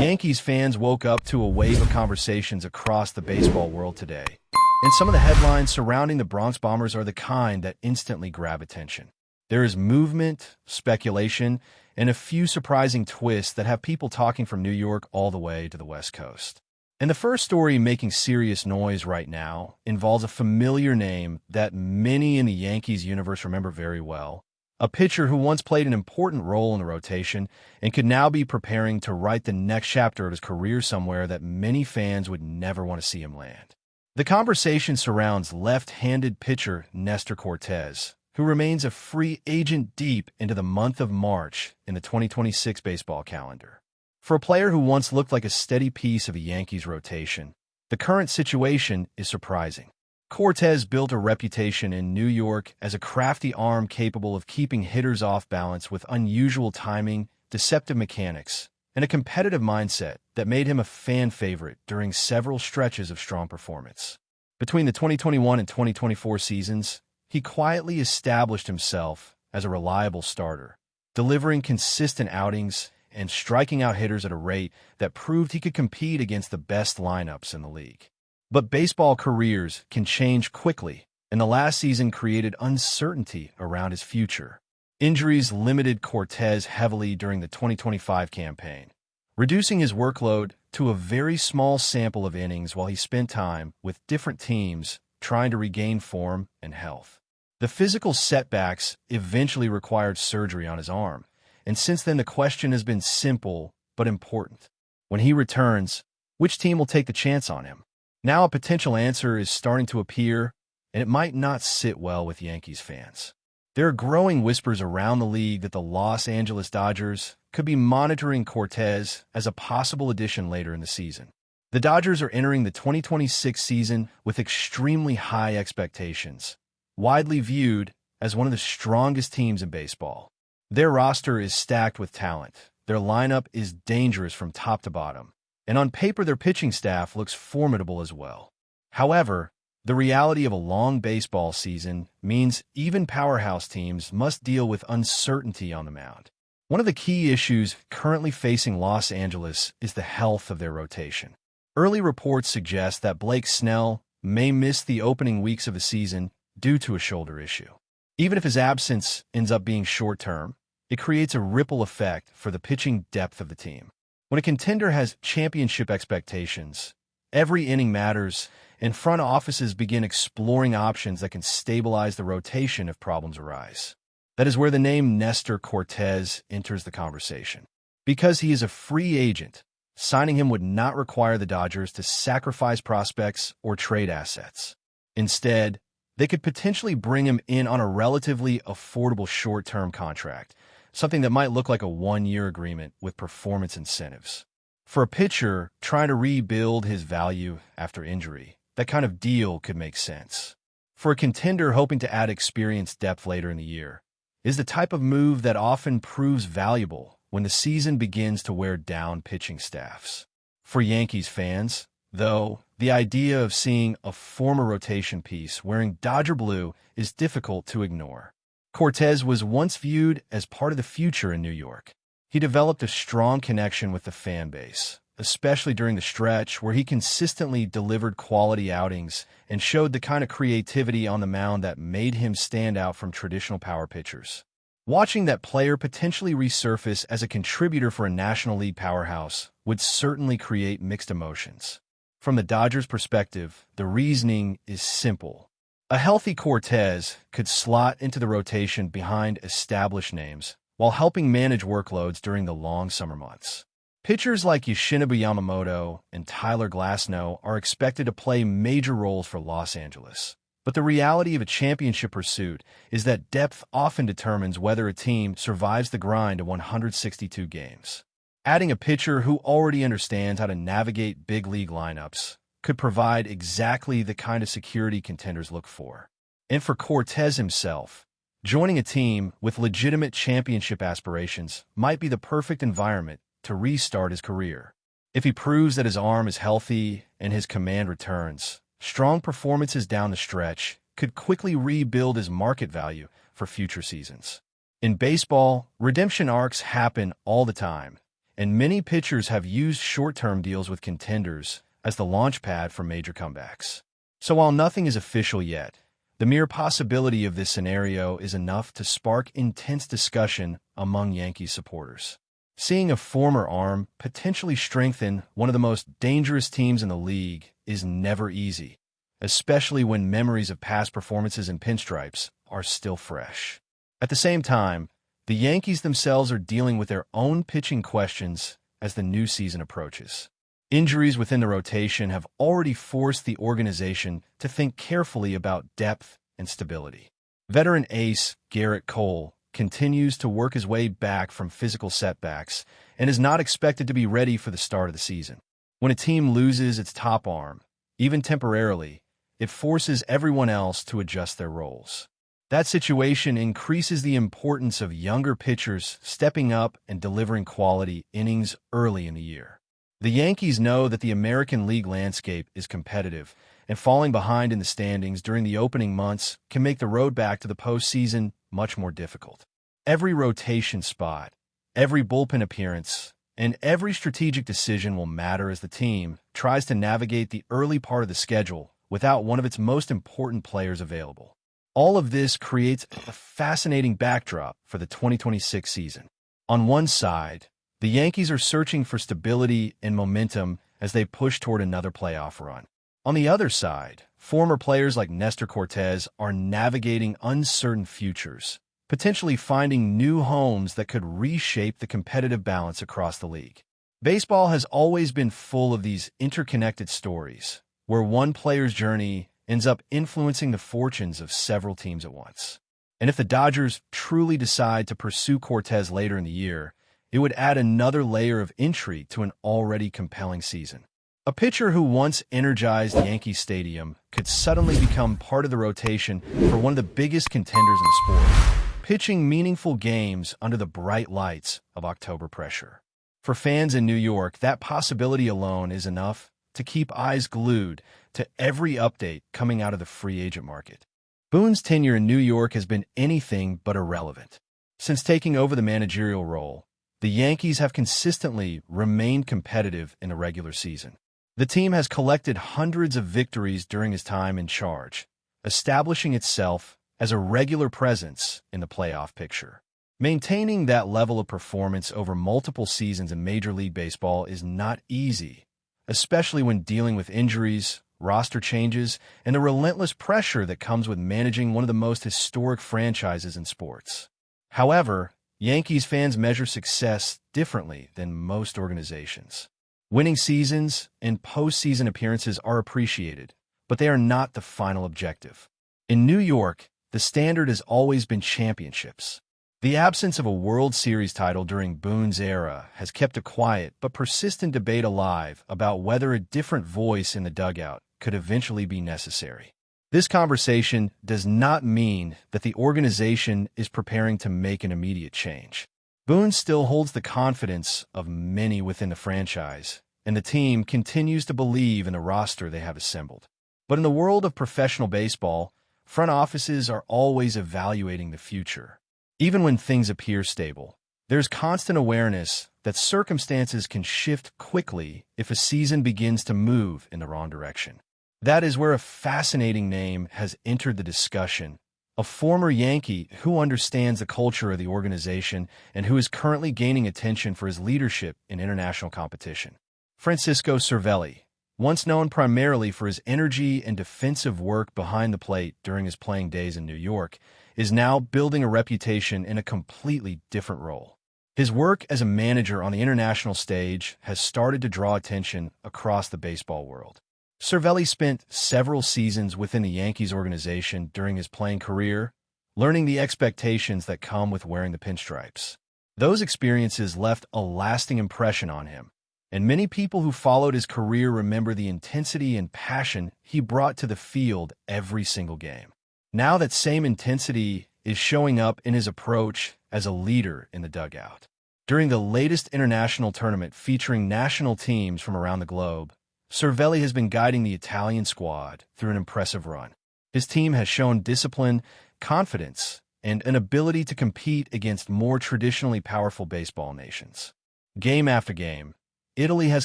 Yankees fans woke up to a wave of conversations across the baseball world today, and some of the headlines surrounding the Bronx Bombers are the kind that instantly grab attention. There is movement, speculation, and a few surprising twists that have people talking from New York all the way to the West Coast. And the first story making serious noise right now involves a familiar name that many in the Yankees universe remember very well. A pitcher who once played an important role in the rotation and could now be preparing to write the next chapter of his career somewhere that many fans would never want to see him land. The conversation surrounds left-handed pitcher Nestor Cortes, who remains a free agent deep into the month of March in the 2026 baseball calendar. For a player who once looked like a steady piece of a Yankees rotation, the current situation is surprising. Cortes built a reputation in New York as a crafty arm capable of keeping hitters off balance with unusual timing, deceptive mechanics, and a competitive mindset that made him a fan favorite during several stretches of strong performance. Between the 2021 and 2024 seasons, he quietly established himself as a reliable starter, delivering consistent outings and striking out hitters at a rate that proved he could compete against the best lineups in the league. But baseball careers can change quickly, and the last season created uncertainty around his future. Injuries limited Cortes heavily during the 2025 campaign, reducing his workload to a very small sample of innings while he spent time with different teams trying to regain form and health. The physical setbacks eventually required surgery on his arm, and since then the question has been simple but important. When he returns, which team will take the chance on him? Now a potential answer is starting to appear, and it might not sit well with Yankees fans. There are growing whispers around the league that the Los Angeles Dodgers could be monitoring Cortes as a possible addition later in the season. The Dodgers are entering the 2026 season with extremely high expectations, widely viewed as one of the strongest teams in baseball. Their roster is stacked with talent. Their lineup is dangerous from top to bottom, and on paper their pitching staff looks formidable as well. However, the reality of a long baseball season means even powerhouse teams must deal with uncertainty on the mound. One of the key issues currently facing Los Angeles is the health of their rotation. Early reports suggest that Blake Snell may miss the opening weeks of the season due to a shoulder issue. Even if his absence ends up being short-term, it creates a ripple effect for the pitching depth of the team. When a contender has championship expectations, every inning matters, and front offices begin exploring options that can stabilize the rotation if problems arise. That is where the name Nestor Cortes enters the conversation. Because he is a free agent, signing him would not require the Dodgers to sacrifice prospects or trade assets. Instead, they could potentially bring him in on a relatively affordable short-term contract, something that might look like a one-year agreement with performance incentives. For a pitcher trying to rebuild his value after injury, that kind of deal could make sense. For a contender hoping to add experienced depth later in the year, is the type of move that often proves valuable when the season begins to wear down pitching staffs. For Yankees fans, though, the idea of seeing a former rotation piece wearing Dodger blue is difficult to ignore. Cortes was once viewed as part of the future in New York. He developed a strong connection with the fan base, especially during the stretch where he consistently delivered quality outings and showed the kind of creativity on the mound that made him stand out from traditional power pitchers. Watching that player potentially resurface as a contributor for a National League powerhouse would certainly create mixed emotions. From the Dodgers' perspective, the reasoning is simple. A healthy Cortes could slot into the rotation behind established names while helping manage workloads during the long summer months. Pitchers like Yoshinobu Yamamoto and Tyler Glasnow are expected to play major roles for Los Angeles. But the reality of a championship pursuit is that depth often determines whether a team survives the grind of 162 games. Adding a pitcher who already understands how to navigate big league lineups could provide exactly the kind of security contenders look for. And for Cortes himself, joining a team with legitimate championship aspirations might be the perfect environment to restart his career. If he proves that his arm is healthy and his command returns, strong performances down the stretch could quickly rebuild his market value for future seasons. In baseball, redemption arcs happen all the time, and many pitchers have used short-term deals with contenders as the launch pad for major comebacks. So while nothing is official yet, the mere possibility of this scenario is enough to spark intense discussion among Yankees supporters. Seeing a former arm potentially strengthen one of the most dangerous teams in the league is never easy, especially when memories of past performances in pinstripes are still fresh. At the same time, the Yankees themselves are dealing with their own pitching questions as the new season approaches. Injuries within the rotation have already forced the organization to think carefully about depth and stability. Veteran ace Gerrit Cole continues to work his way back from physical setbacks and is not expected to be ready for the start of the season. When a team loses its top arm, even temporarily, it forces everyone else to adjust their roles. That situation increases the importance of younger pitchers stepping up and delivering quality innings early in the year. The Yankees know that the American League landscape is competitive, and falling behind in the standings during the opening months can make the road back to the postseason much more difficult. Every rotation spot, every bullpen appearance, and every strategic decision will matter as the team tries to navigate the early part of the schedule without one of its most important players available. All of this creates a fascinating backdrop for the 2026 season. On one side, the Yankees are searching for stability and momentum as they push toward another playoff run. On the other side, former players like Nestor Cortes are navigating uncertain futures, potentially finding new homes that could reshape the competitive balance across the league. Baseball has always been full of these interconnected stories, where one player's journey ends up influencing the fortunes of several teams at once. And if the Dodgers truly decide to pursue Cortes later in the year, it would add another layer of intrigue to an already compelling season. A pitcher who once energized Yankee Stadium could suddenly become part of the rotation for one of the biggest contenders in the sport, pitching meaningful games under the bright lights of October pressure. For fans in New York, that possibility alone is enough to keep eyes glued to every update coming out of the free agent market. Boone's tenure in New York has been anything but irrelevant. Since taking over the managerial role, the Yankees have consistently remained competitive in the regular season. The team has collected hundreds of victories during his time in charge, establishing itself as a regular presence in the playoff picture. Maintaining that level of performance over multiple seasons in Major League Baseball is not easy, especially when dealing with injuries, roster changes, and the relentless pressure that comes with managing one of the most historic franchises in sports. However, Yankees fans measure success differently than most organizations. Winning seasons and postseason appearances are appreciated, but they are not the final objective. In New York, the standard has always been championships. The absence of a World Series title during Boone's era has kept a quiet but persistent debate alive about whether a different voice in the dugout could eventually be necessary. This conversation does not mean that the organization is preparing to make an immediate change. Boone still holds the confidence of many within the franchise, and the team continues to believe in the roster they have assembled. But in the world of professional baseball, front offices are always evaluating the future. Even when things appear stable, there's constant awareness that circumstances can shift quickly if a season begins to move in the wrong direction. That is where a fascinating name has entered the discussion, a former Yankee who understands the culture of the organization and who is currently gaining attention for his leadership in international competition. Francisco Cervelli, once known primarily for his energy and defensive work behind the plate during his playing days in New York, is now building a reputation in a completely different role. His work as a manager on the international stage has started to draw attention across the baseball world. Cervelli spent several seasons within the Yankees organization during his playing career, learning the expectations that come with wearing the pinstripes. Those experiences left a lasting impression on him, and many people who followed his career remember the intensity and passion he brought to the field every single game. Now that same intensity is showing up in his approach as a leader in the dugout. During the latest international tournament featuring national teams from around the globe, Cervelli has been guiding the Italian squad through an impressive run. His team has shown discipline, confidence, and an ability to compete against more traditionally powerful baseball nations. Game after game, Italy has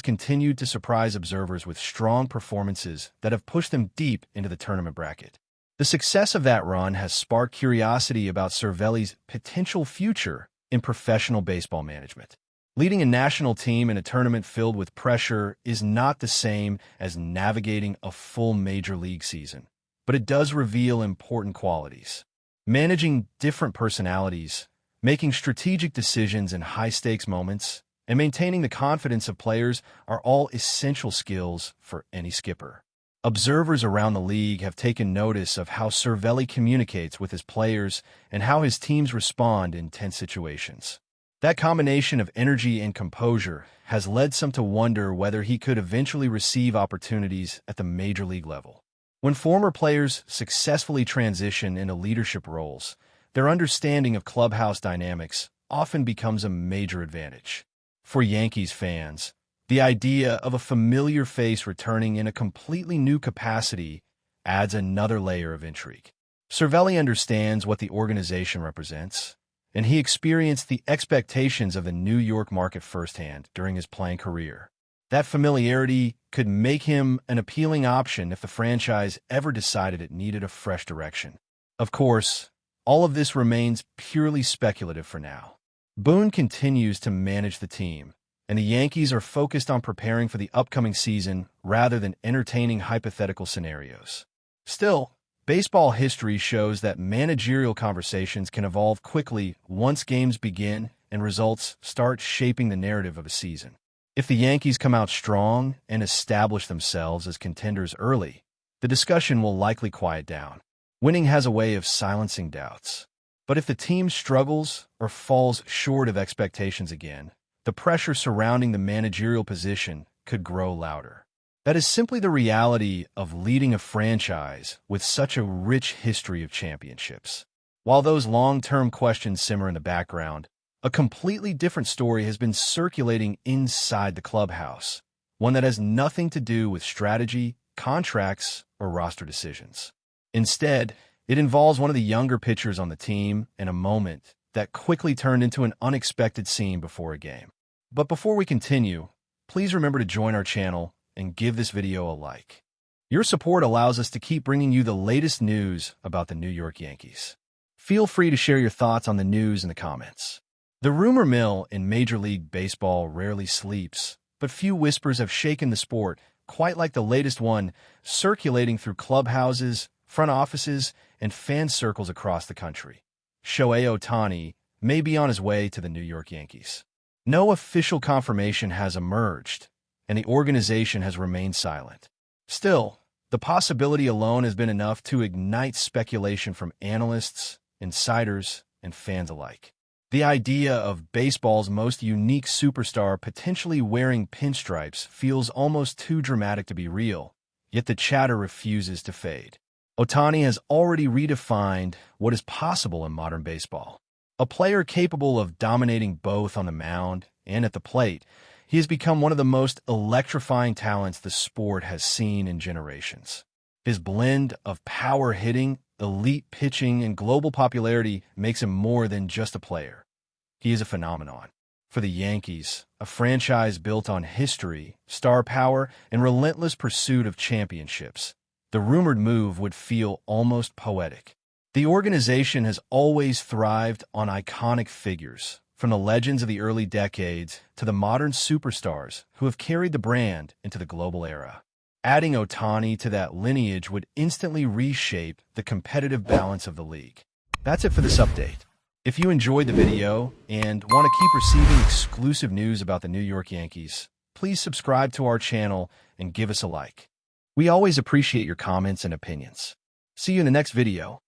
continued to surprise observers with strong performances that have pushed them deep into the tournament bracket. The success of that run has sparked curiosity about Cervelli's potential future in professional baseball management. Leading a national team in a tournament filled with pressure is not the same as navigating a full major league season, but it does reveal important qualities. Managing different personalities, making strategic decisions in high-stakes moments, and maintaining the confidence of players are all essential skills for any skipper. Observers around the league have taken notice of how Cervelli communicates with his players and how his teams respond in tense situations. That combination of energy and composure has led some to wonder whether he could eventually receive opportunities at the major league level. When former players successfully transition into leadership roles, their understanding of clubhouse dynamics often becomes a major advantage. For Yankees fans, the idea of a familiar face returning in a completely new capacity adds another layer of intrigue. Cervelli understands what the organization represents, and he experienced the expectations of the New York market firsthand during his playing career. That familiarity could make him an appealing option if the franchise ever decided it needed a fresh direction. Of course, all of this remains purely speculative for now. Boone continues to manage the team, and the Yankees are focused on preparing for the upcoming season rather than entertaining hypothetical scenarios. Still, baseball history shows that managerial conversations can evolve quickly once games begin and results start shaping the narrative of a season. If the Yankees come out strong and establish themselves as contenders early, the discussion will likely quiet down. Winning has a way of silencing doubts. But if the team struggles or falls short of expectations again, the pressure surrounding the managerial position could grow louder. That is simply the reality of leading a franchise with such a rich history of championships. While those long-term questions simmer in the background, a completely different story has been circulating inside the clubhouse, one that has nothing to do with strategy, contracts, or roster decisions. Instead, it involves one of the younger pitchers on the team and a moment that quickly turned into an unexpected scene before a game. But before we continue, please remember to join our channel and give this video a like. Your support allows us to keep bringing you the latest news about the New York Yankees. Feel free to share your thoughts on the news in the comments. The rumor mill in Major League Baseball rarely sleeps, but few whispers have shaken the sport quite like the latest one circulating through clubhouses, front offices, and fan circles across the country. Shohei Ohtani may be on his way to the New York Yankees. No official confirmation has emerged, and the organization has remained silent. Still, the possibility alone has been enough to ignite speculation from analysts, insiders, and fans alike. The idea of baseball's most unique superstar potentially wearing pinstripes feels almost too dramatic to be real, yet the chatter refuses to fade. Ohtani has already redefined what is possible in modern baseball. A player capable of dominating both on the mound and at the plate, he has become one of the most electrifying talents the sport has seen in generations. His blend of power hitting, elite pitching, and global popularity makes him more than just a player. He is a phenomenon. For the Yankees, a franchise built on history, star power, and relentless pursuit of championships, the rumored move would feel almost poetic. The organization has always thrived on iconic figures, from the legends of the early decades to the modern superstars who have carried the brand into the global era. Adding Ohtani to that lineage would instantly reshape the competitive balance of the league. That's it for this update. If you enjoyed the video and want to keep receiving exclusive news about the New York Yankees, please subscribe to our channel and give us a like. We always appreciate your comments and opinions. See you in the next video.